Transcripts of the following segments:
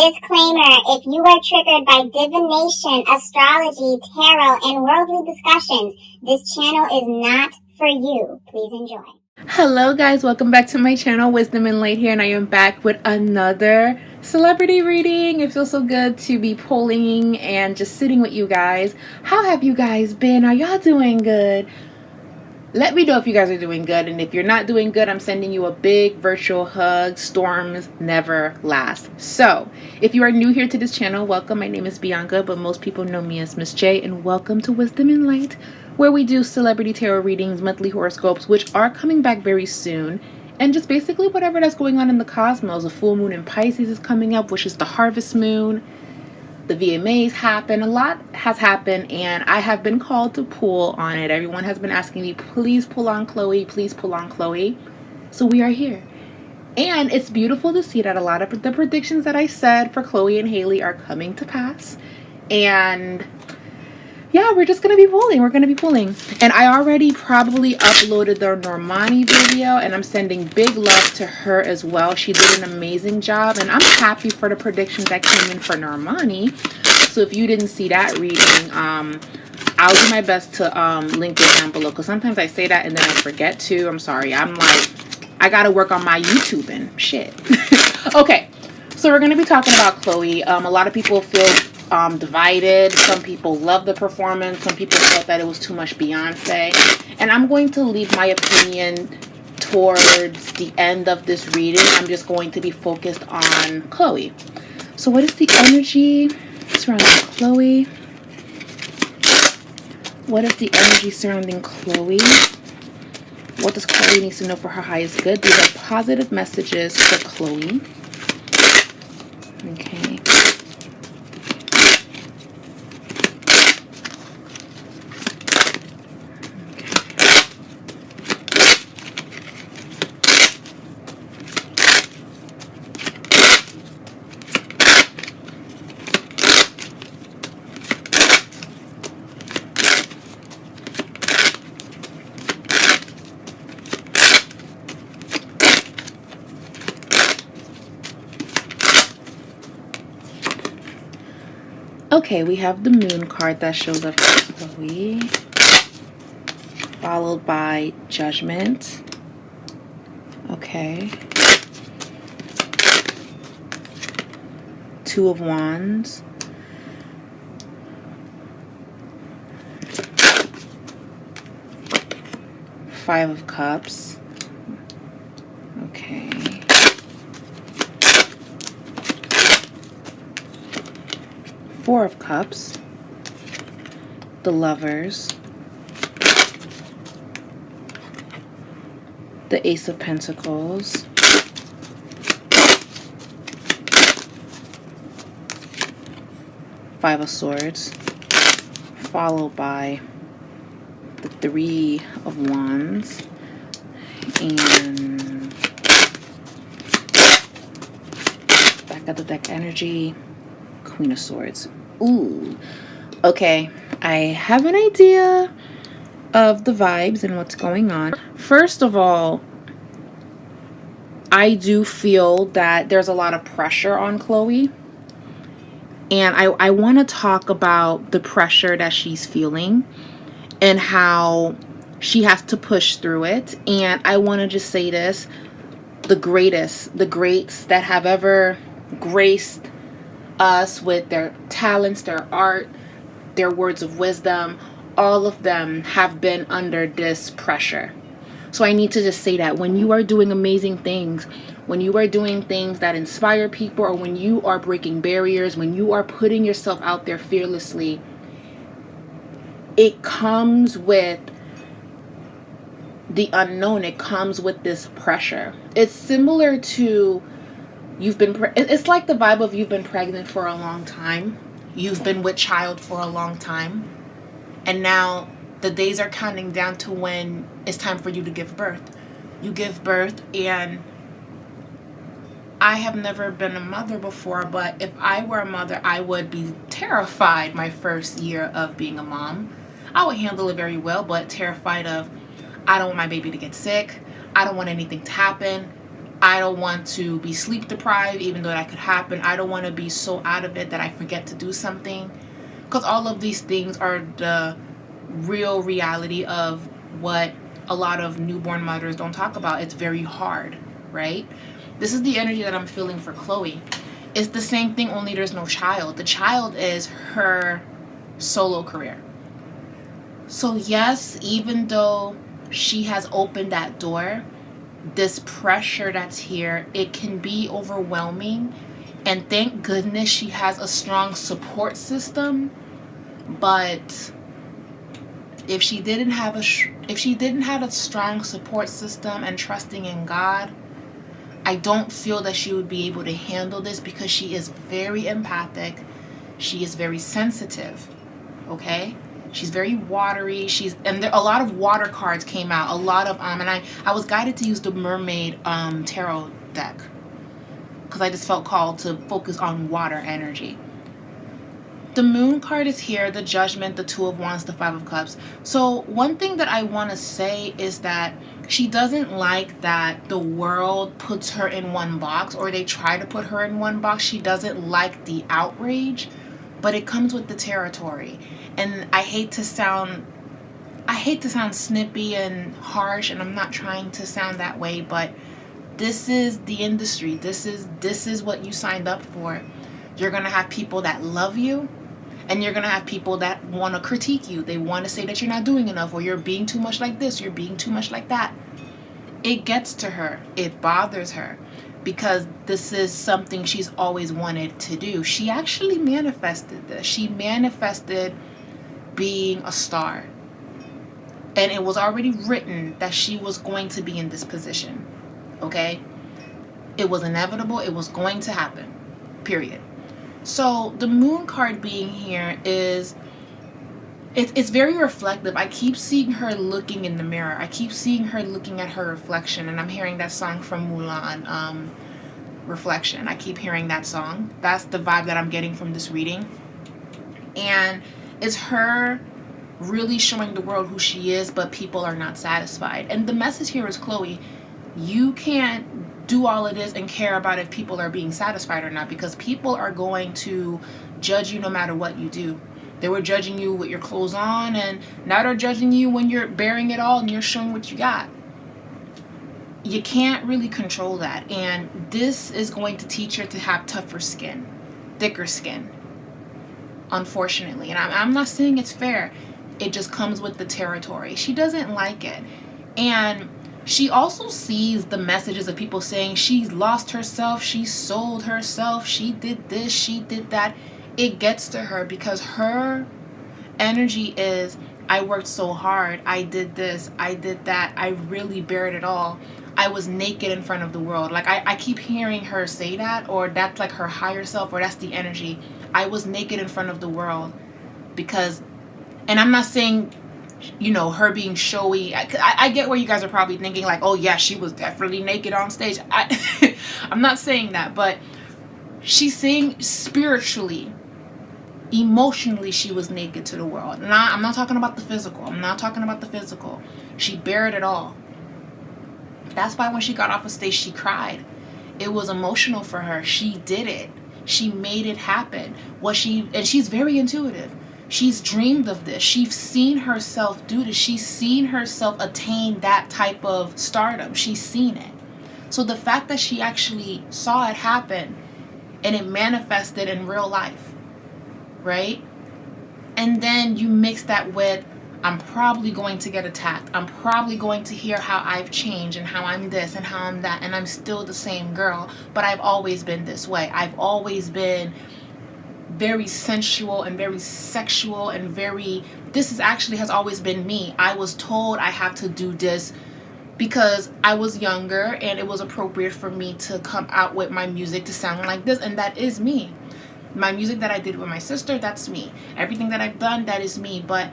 Disclaimer, if you are triggered by divination, astrology, tarot, and worldly discussions, this channel is not for you. Please enjoy. Hello guys, welcome back to my channel. Wisdom and Light here, and I am back with another celebrity reading. It feels so good to be pulling and just sitting with you guys. How have you guys been? Are y'all doing good? Let me know if you guys are doing good, and if you're not doing good, I'm sending you a big virtual hug. Storms never last. So, if you are new here to this channel, welcome. My name is Bianca, but most people know me as Miss J, and welcome to Wisdom and Light, where we do celebrity tarot readings, monthly horoscopes, which are coming back very soon, and just basically whatever that's going on in the cosmos. A full moon in Pisces is coming up, which is the harvest moon. The VMAs happen, a lot has happened, and I have been called to pull on it. Everyone has been asking me, please pull on Chloe, please pull on Chloe. So we are here. And it's beautiful to see that a lot of the predictions that I said for Chloe and Haley are coming to pass. And yeah, we're just going to be pulling. We're going to be pulling. And I already probably uploaded the Normani video, and I'm sending big love to her as well. She did an amazing job, and I'm happy for the predictions that came in for Normani. So if you didn't see that reading, I'll do my best to link it down below, because sometimes I say that and then I forget to. I'm sorry. I'm like, I got to work on my YouTubing. Shit. Okay. So we're going to be talking about Chloe. A lot of people feel divided. Some people love the performance. Some people felt that it was too much Beyonce. And I'm going to leave my opinion towards the end of this reading. I'm just going to be focused on Chloe. So what is the energy surrounding Chloe? What is the energy surrounding Chloe? What does Chloe need to know for her highest good? These are positive messages for Chloe. Okay. Okay, we have the moon card that shows up for Chloe, followed by judgment. Okay. Two of Wands. Five of Cups. Okay. Four of Cups, the Lovers, the Ace of Pentacles, Five of Swords, followed by the Three of Wands, and back of the deck energy, Queen of Swords. Ooh, okay, I have an idea of the vibes and what's going on. First of all, I do feel that there's a lot of pressure on Chloe, and I want to talk about the pressure that she's feeling and how she has to push through it. And I want to just say this: the greats that have ever graced us with their talents, their art, their words of wisdom, all of them have been under this pressure. So I need to just say that when you are doing amazing things, when you are doing things that inspire people, or when you are breaking barriers, when you are putting yourself out there fearlessly, it comes with the unknown. It comes with this pressure. It's similar to it's like the vibe of you've been pregnant for a long time. You've been with child for a long time. And now the days are counting down to when it's time for you to give birth. You give birth, and I have never been a mother before, but if I were a mother, I would be terrified my first year of being a mom. I would handle it very well, but terrified of, I don't want my baby to get sick. I don't want anything to happen. I don't want to be sleep deprived, even though that could happen. I don't want to be so out of it that I forget to do something. Because all of these things are the real reality of what a lot of newborn mothers don't talk about. It's very hard, right? This is the energy that I'm feeling for Chloe. It's the same thing, only there's no child. The child is her solo career. So yes, even though she has opened that door, this pressure that's here, it can be overwhelming. And thank goodness she has a strong support system. But if she didn't have a strong support system and trusting in God, I don't feel that she would be able to handle this, because she is very empathic. She is very sensitive. Okay? She's very watery. A lot of water cards came out. A lot of and I was guided to use the Mermaid tarot deck, because I just felt called to focus on water energy. The Moon card is here, the Judgment, the Two of Wands, the Five of Cups. So one thing that I want to say is that she doesn't like that the world puts her in one box, or they try to put her in one box. She doesn't like the outrage, but it comes with the territory. And I hate to sound snippy and harsh, and I'm not trying to sound that way, but this is the industry. This is what you signed up for. You're going to have people that love you, and you're going to have people that want to critique you. They want to say that you're not doing enough, or you're being too much like this, you're being too much like that. It gets to her. It bothers her, because this is something she's always wanted to do. She actually manifested this. She manifested being a star. And it was already written that she was going to be in this position. Okay? It was inevitable. It was going to happen. Period. So the Moon card being here is, it's very reflective. I keep seeing her looking in the mirror. I keep seeing her looking at her reflection. And I'm hearing that song from Mulan, Reflection. I keep hearing that song. That's the vibe that I'm getting from this reading. And it's her really showing the world who she is, but people are not satisfied. And the message here is, Chloe, you can't do all of this and care about if people are being satisfied or not, because people are going to judge you no matter what you do. They were judging you with your clothes on, and now they're judging you when you're bearing it all and you're showing what you got. You can't really control that, and this is going to teach her to have tougher skin, thicker skin, unfortunately. And I'm not saying it's fair. It just comes with the territory. She doesn't like it. And she also sees the messages of people saying she's lost herself, she sold herself, she did this, she did that. It gets to her because her energy is, I worked so hard, I did this, I did that, I really bared it all. I was naked in front of the world. Like I keep hearing her say that, or that's like her higher self, or that's the energy. I was naked in front of the world because, and I'm not saying, you know, her being showy. I get where you guys are probably thinking like, oh yeah, she was definitely naked on stage. I'm not saying that, but she's saying spiritually, emotionally, she was naked to the world. And I'm not talking about the physical. I'm not talking about the physical. She bared it all. That's why when she got off of stage, she cried. It was emotional for her. She did it. She made it happen. And she's very intuitive. She's dreamed of this. She's seen herself do this. She's seen herself attain that type of stardom. She's seen it. So the fact that she actually saw it happen and it manifested in real life, right? And then you mix that with, I'm probably going to get attacked. I'm probably going to hear how I've changed and how I'm this and how I'm that. And I'm still the same girl, but I've always been this way. I've always been very sensual and very sexual and this has always been me. I was told I have to do this because I was younger and it was appropriate for me to come out with my music to sound like this, and that is me. My music that I did with my sister, that's me. Everything that I've done, that is me. But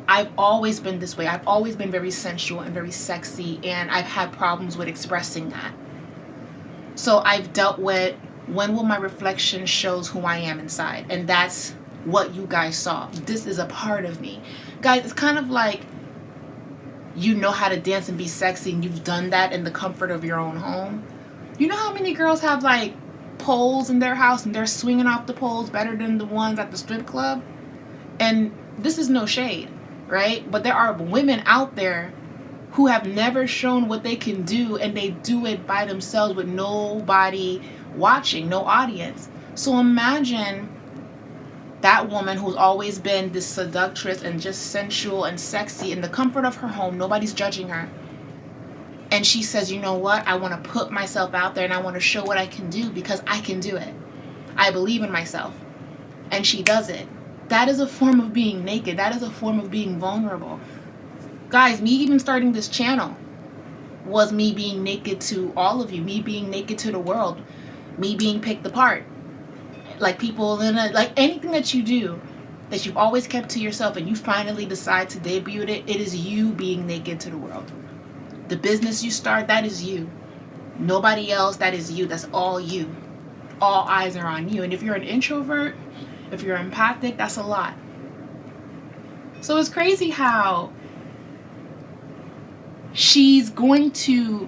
I've always been this way. I've always been very sensual and very sexy, and I've had problems with expressing that. So I've dealt with, when will my reflection shows who I am inside? And that's what you guys saw. This is a part of me. Guys, it's kind of like, you know how to dance and be sexy, and you've done that in the comfort of your own home. You know how many girls have like poles in their house and they're swinging off the poles better than the ones at the strip club? And this is no shade, right? But there are women out there who have never shown what they can do, and they do it by themselves with nobody watching, no audience. So imagine that woman who's always been this seductress and just sensual and sexy in the comfort of her home. Nobody's judging her. And she says, you know what? I want to put myself out there and I want to show what I can do because I can do it. I believe in myself. And she does it. That is a form of being naked. That is a form of being vulnerable. Guys, me even starting this channel was me being naked to all of you. Me being naked to the world. Me being picked apart. Like people, like anything that you do that you've always kept to yourself and you finally decide to debut it, it is you being naked to the world. The business you start, that is you. Nobody else, that is you. That's all you. All eyes are on you. And if you're an introvert, if you're empathic, that's a lot. So it's crazy how she's going to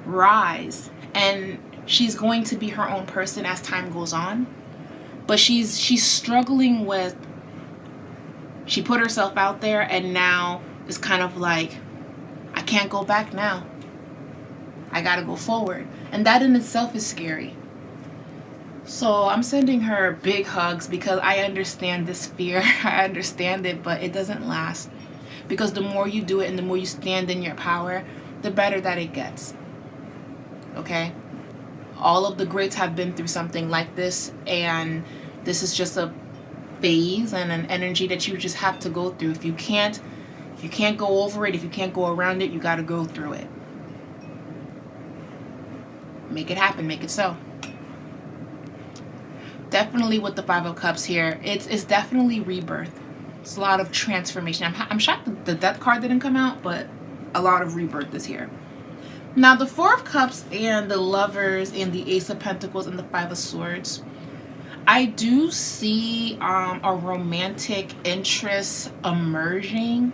rise and she's going to be her own person as time goes on. But she's struggling with, she put herself out there and now it's kind of like, I can't go back now. I gotta go forward. And that in itself is scary. So I'm sending her big hugs because I understand this fear. I understand it, but it doesn't last. Because the more you do it and the more you stand in your power, the better that it gets. Okay? All of the greats have been through something like this, and this is just a phase and an energy that you just have to go through. If you can't go over it, if you can't go around it, you got to go through it. Make it happen, make it so. Definitely with the Five of Cups here, it's definitely rebirth. It's a lot of transformation. I'm shocked that the Death card didn't come out, but a lot of rebirth is here. Now, the Four of Cups and the Lovers and the Ace of Pentacles and the Five of Swords, I do see a romantic interest emerging.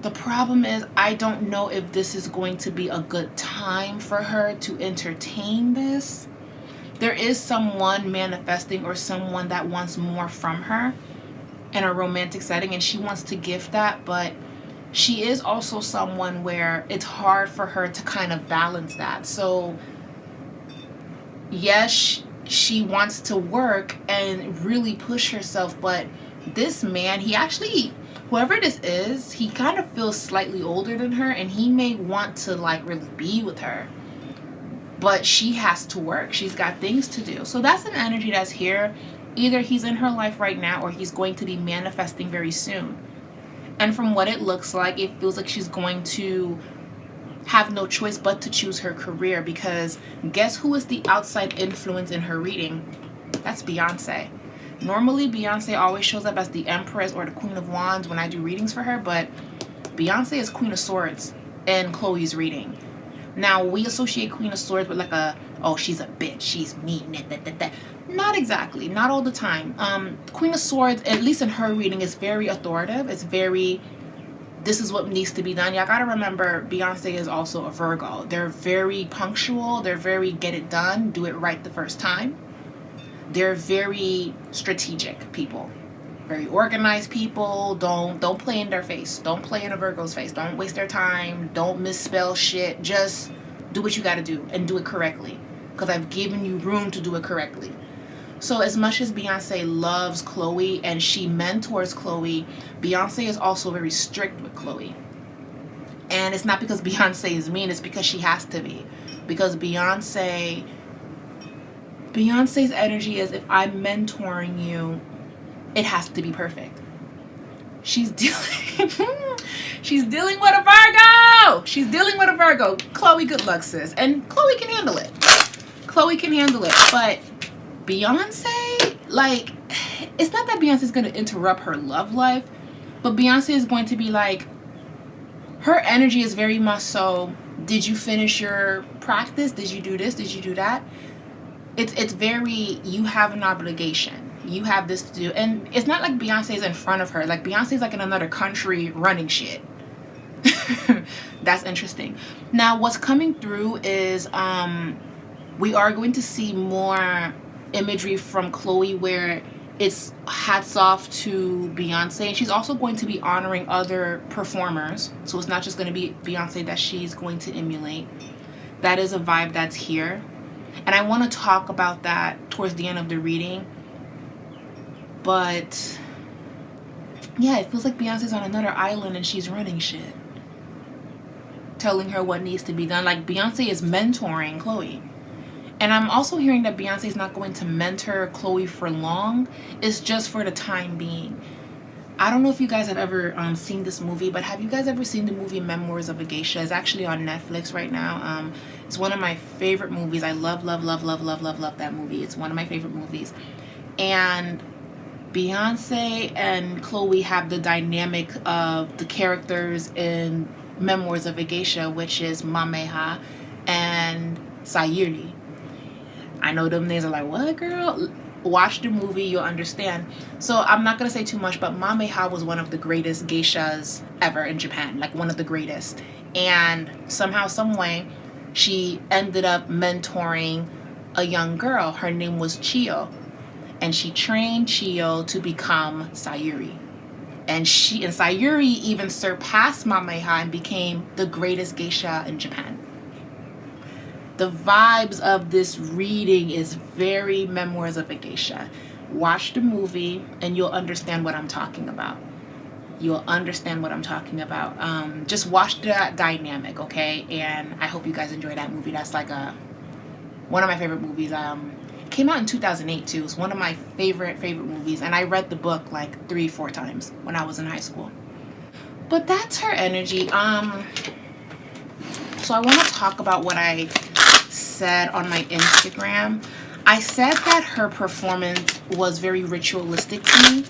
The problem is I don't know if this is going to be a good time for her to entertain this. There is someone manifesting or someone that wants more from her in a romantic setting, and she wants to give that, but she is also someone where it's hard for her to kind of balance that. So yes, she wants to work and really push herself, but this man, he actually, whoever this is, he kind of feels slightly older than her, and he may want to like really be with her, but she has to work. She's got things to do. So that's an energy that's here. Either he's in her life right now or he's going to be manifesting very soon. And from what it looks like, it feels like she's going to have no choice but to choose her career, because guess who is the outside influence in her reading? That's Beyonce. Normally, Beyonce always shows up as the Empress or the Queen of Wands when I do readings for her, but Beyonce is Queen of Swords in Chloe's reading. Now, we associate Queen of Swords with like oh, she's a bitch, she's mean, Not exactly, not all the time. Queen of Swords, at least in her reading, is very authoritative. It's very, this is what needs to be done. Y'all gotta remember, Beyonce is also a Virgo. They're very punctual. They're very get it done, do it right the first time. They're very strategic people. Very organized people. Don't play in their face. Don't play in a Virgo's face. Don't waste their time. Don't misspell shit. Just do what you gotta do and do it correctly, because I've given you room to do it correctly. So as much as Beyonce loves Chloe and she mentors Chloe, Beyonce is also very strict with Chloe. And it's not because Beyonce is mean, it's because she has to be. Because Beyonce's energy is, if I'm mentoring you, it has to be perfect. She's dealing with a Virgo. She's dealing with a Virgo. Chloe, good luck, sis. And Chloe can handle it. But Beyonce, like, it's not that Beyonce is going to interrupt her love life, but Beyonce is going to be like, her energy is very much so, did you finish your practice? Did you do this? Did you do that? It's very, you have an obligation. You have this to do. And it's not like Beyonce's in front of her. Like, Beyonce's like in another country running shit. That's interesting. Now, what's coming through is we are going to see more imagery from Chloe where it's hats off to Beyonce, and she's also going to be honoring other performers. So it's not just going to be Beyonce that she's going to emulate. That is a vibe that's here. And I want to talk about that towards the end of the reading. But yeah, it feels like Beyonce's on another island and she's running shit, telling her what needs to be done. Like, Beyonce is mentoring Chloe. And I'm also hearing that Beyonce is not going to mentor Chloe for long. It's just for the time being. I don't know if you guys have ever seen this movie, but have you guys ever seen the movie Memoirs of a Geisha? It's actually on Netflix right now. It's one of my favorite movies. I love that movie. It's one of my favorite movies. And Beyonce and Chloe have the dynamic of the characters in Memoirs of a Geisha, which is Mameha and Sayuri. I know them names are like, what, girl? Watch the movie, you'll understand. So I'm not going to say too much, but Mameha was one of the greatest geishas ever in Japan. Like, one of the greatest. And somehow, some way, she ended up mentoring a young girl. Her name was Chiyo. And she trained Chiyo to become Sayuri. And Sayuri even surpassed Mameha and became the greatest geisha in Japan. The vibes of this reading is very Memoirs of a Geisha. Watch the movie and you'll understand what I'm talking about. You'll understand what I'm talking about. Just watch that dynamic, okay? And I hope you guys enjoy that movie. That's like one of my favorite movies. It came out in 2008 too. It's one of my favorite movies. And I read the book like 3-4 times when I was in high school. But that's her energy. So I want to talk about what I said on my Instagram. I said that her performance was very ritualistic to me.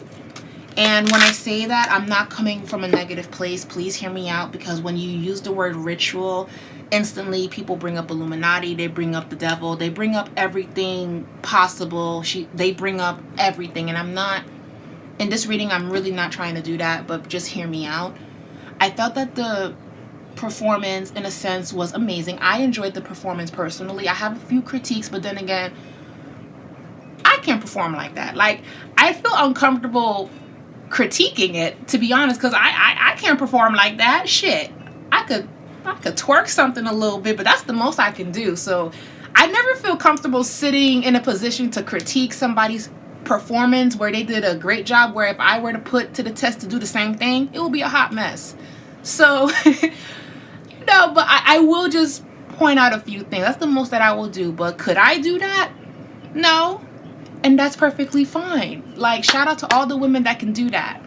And when I say that, I'm not coming from a negative place. Please hear me out, because when you use the word ritual, instantly people bring up Illuminati, they bring up the devil, they bring up everything possible. They bring up everything. And I'm not, in this reading, I'm really not trying to do that, but just hear me out. I felt that the performance, in a sense, was amazing. I enjoyed the performance personally. I have a few critiques, but then again, I can't perform like that. Like, I feel uncomfortable critiquing it, to be honest, because I can't perform like that. Shit, I could twerk something a little bit, but that's the most I can do. So I never feel comfortable sitting in a position to critique somebody's performance where they did a great job, where if I were to put to the test to do the same thing, it will be a hot mess. So no, but I will just point out a few things. That's the most that I will do. But could I do that? No. And that's perfectly fine. Like, shout out to all the women that can do that.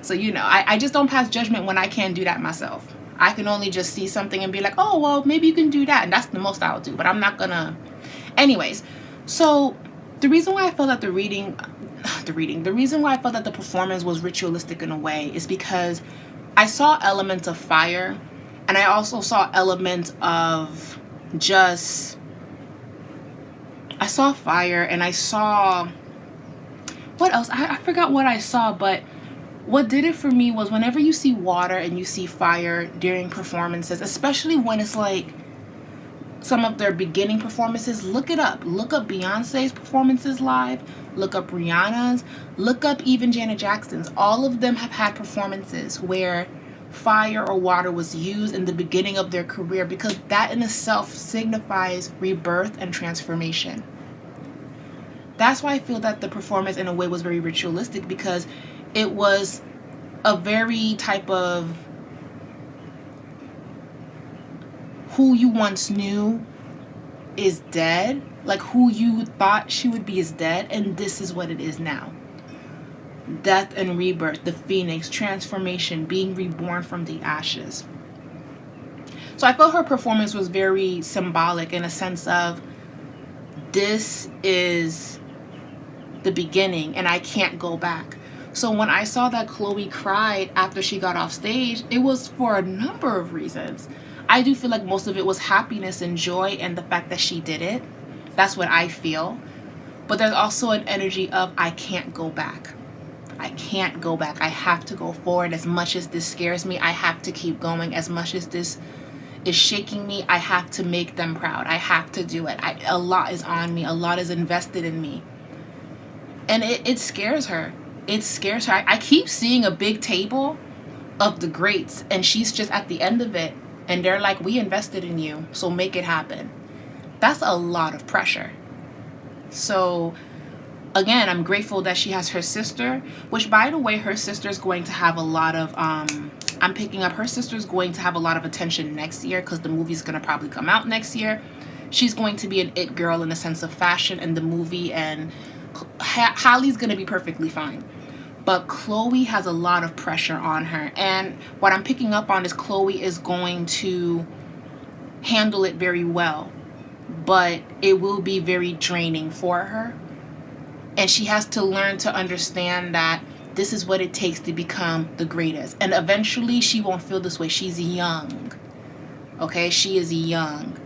So, I just don't pass judgment when I can't do that myself. I can only just see something and be like, oh, well, maybe you can do that. And that's the most I'll do. But I'm not gonna. Anyways, so the reason why I felt that the reason why I felt that the performance was ritualistic in a way is because I saw elements of fire, and I also saw elements of I saw fire, and I saw, what else? I forgot what I saw, but what did it for me was whenever you see water and you see fire during performances, especially when it's like some of their beginning performances, look it up. Look up Beyonce's performances live. Look up Rihanna's. Look up even Janet Jackson's. All of them have had performances where fire or water was used in the beginning of their career, because that in itself signifies rebirth and transformation. That's why I feel that the performance in a way was very ritualistic, because it was a very type of who you once knew is dead, like who you thought she would be is dead, and this is what it is now. Death and rebirth, the phoenix, transformation, being reborn from the ashes. So I felt her performance was very symbolic in a sense of, this is the beginning and I can't go back. So when I saw that Chloe cried after she got off stage, it was for a number of reasons. I do feel like most of it was happiness and joy and the fact that she did it. That's what I feel. But there's also an energy of, I can't go back. I can't go back. I have to go forward. As much as this scares me, I have to keep going. As much as this is shaking me, I have to make them proud. I have to do it. A lot is on me. A lot is invested in me. And it scares her. It scares her. I keep seeing a big table of the greats, and she's just at the end of it. And they're like, we invested in you, so make it happen. That's a lot of pressure. So again, I'm grateful that she has her sister, which, by the way, her sister's going to have a lot of, I'm picking up, her sister's going to have a lot of attention next year because the movie's going to probably come out next year. She's going to be an it girl in the sense of fashion in the movie, and Hallie's going to be perfectly fine. But Chloe has a lot of pressure on her. And what I'm picking up on is Chloe is going to handle it very well, but it will be very draining for her. And she has to learn to understand that this is what it takes to become the greatest. And eventually she won't feel this way. She's young. Okay, she is young.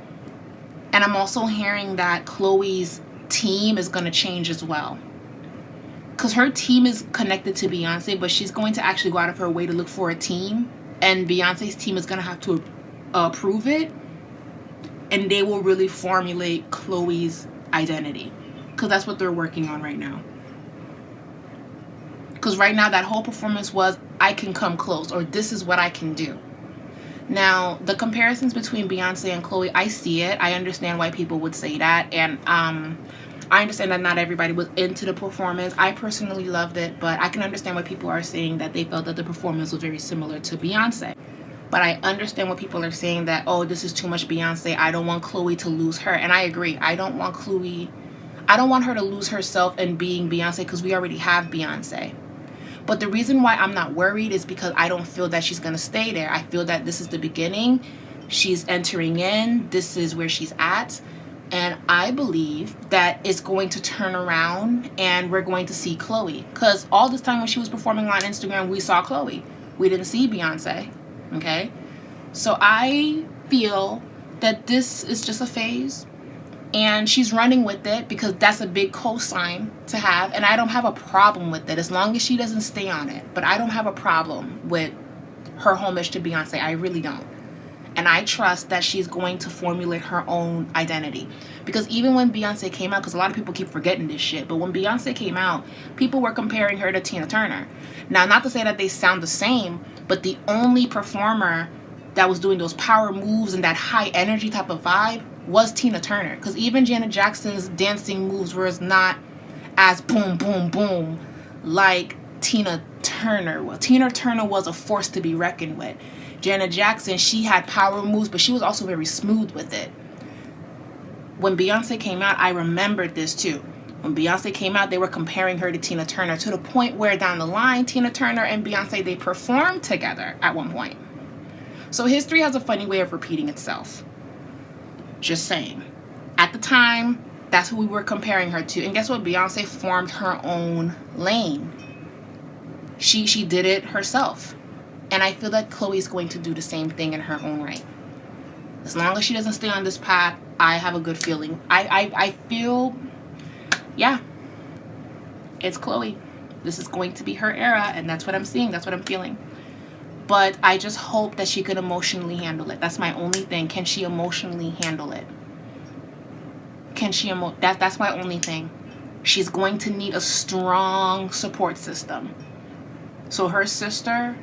And I'm also hearing that Chloe's team is going to change as well. Because her team is connected to Beyonce, but she's going to actually go out of her way to look for a team. And Beyonce's team is going to have to approve it. And they will really formulate Chloe's identity. Because that's what they're working on right now. Because right now that whole performance was, I can come close, or this is what I can do. Now, the comparisons between Beyonce and Chloe, I see it. I understand why people would say that. And I understand that not everybody was into the performance. I personally loved it, but I can understand why people are saying that they felt that the performance was very similar to Beyonce. But I understand what people are saying, that, oh, this is too much Beyonce. I don't want Chloe to lose her. And I agree. I don't want her to lose herself in being Beyonce, because we already have Beyonce. But the reason why I'm not worried is because I don't feel that she's going to stay there. I feel that this is the beginning. She's entering in. This is where she's at. And I believe that it's going to turn around and we're going to see Chloe. Because all this time when she was performing on Instagram, we saw Chloe. We didn't see Beyonce. Okay? So I feel that this is just a phase. And she's running with it because that's a big cosign to have. And I don't have a problem with it as long as she doesn't stay on it. But I don't have a problem with her homage to Beyonce. I really don't. And I trust that she's going to formulate her own identity. Because even when Beyonce came out, because a lot of people keep forgetting this shit, but when Beyonce came out, people were comparing her to Tina Turner. Now, not to say that they sound the same, but the only performer that was doing those power moves and that high energy type of vibe was Tina Turner. Because even Janet Jackson's dancing moves were not as boom, boom, boom like Tina Turner was. Tina Turner was a force to be reckoned with. Janet Jackson, she had power moves, but she was also very smooth with it. When Beyonce came out, I remembered this too. When Beyonce came out, they were comparing her to Tina Turner, to the point where down the line, Tina Turner and Beyonce, they performed together at one point. So history has a funny way of repeating itself. Just saying. At the time, that's who we were comparing her to. And guess what? Beyonce formed her own lane. She did it herself. And I feel that Chloe's going to do the same thing in her own right. As long as she doesn't stay on this path, I have a good feeling. I feel, yeah, it's Chloe. This is going to be her era, and that's what I'm seeing. That's what I'm feeling. But I just hope that she can emotionally handle it. That's my only thing. Can she emotionally handle it? That's my only thing. She's going to need a strong support system. So her sister,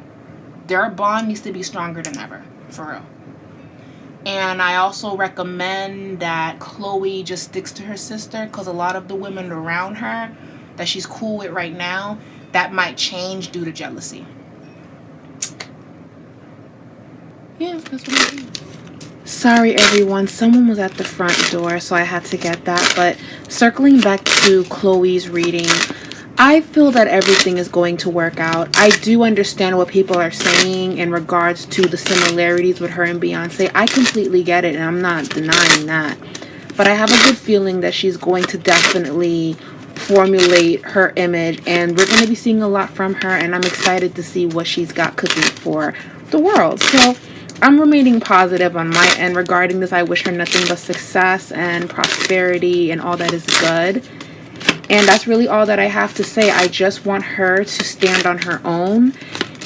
their bond needs to be stronger than ever, for real. And I also recommend that Chloe just sticks to her sister, because a lot of the women around her that she's cool with right now, that might change due to jealousy. Yeah, that's what I do. Sorry everyone, someone was at the front door, so I had to get that. But circling back to Chloe's reading, I feel that everything is going to work out. I do understand what people are saying in regards to the similarities with her and Beyonce. I completely get it, and I'm not denying that. But I have a good feeling that she's going to definitely formulate her image, and we're going to be seeing a lot from her, and I'm excited to see what she's got cooking for the world. So I'm remaining positive on my end regarding this. I wish her nothing but success and prosperity and all that is good. And that's really all that I have to say. I just want her to stand on her own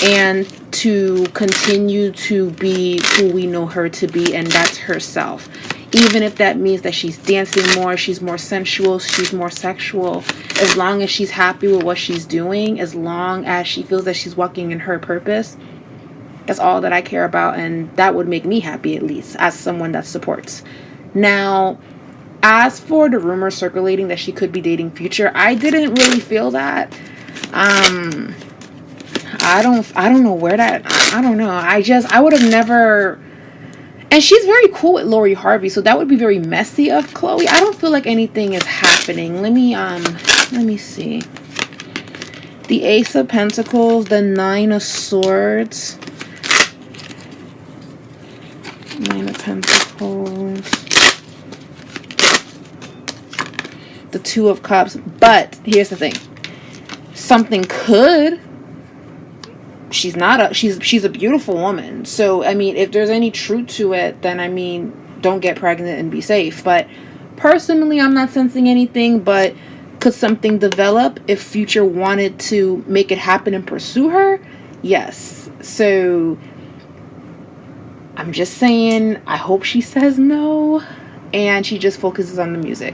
and to continue to be who we know her to be, and that's herself. Even if that means that she's dancing more, she's more sensual, she's more sexual, as long as she's happy with what she's doing, as long as she feels that she's walking in her purpose, that's all that I care about, and that would make me happy, at least, as someone that supports. Now, as for the rumor circulating that she could be dating Future, I didn't really feel that. I don't know where that, I don't know. I would have never. And she's very cool with Lori Harvey, so that would be very messy of Chloe. I don't feel like anything is happening. Let me see. The Ace of Pentacles, the Nine of Swords, Nine of Pentacles, the Two of Cups. But here's the thing. Something could. She's a beautiful woman. So, I mean, if there's any truth to it, then, I mean, don't get pregnant and be safe. But personally, I'm not sensing anything. But could something develop if Future wanted to make it happen and pursue her? Yes. So, I'm just saying, I hope she says no. And she just focuses on the music.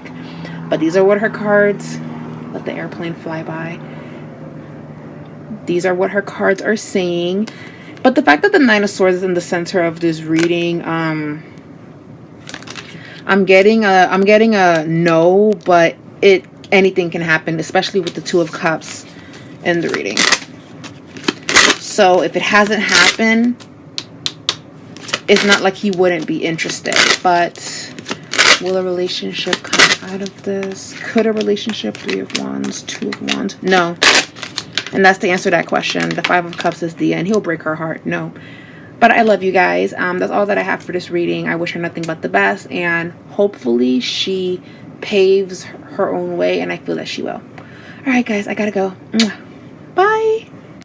But these are what her cards. Let the airplane fly by. These are what her cards are saying. But the fact that the Nine of Swords is in the center of this reading, I'm getting a no, but anything can happen, especially with the Two of Cups in the reading. So if it hasn't happened, it's not like he wouldn't be interested. But will a relationship come out of this? Could a relationship? Three of Wands, Two of Wands. No. And that's the answer to that question. The Five of Cups is the end. He'll break her heart. No. But I love you guys. That's all that I have for this reading. I wish her nothing but the best. And hopefully she paves her own way. And I feel that she will. All right, guys. I gotta go. Mwah.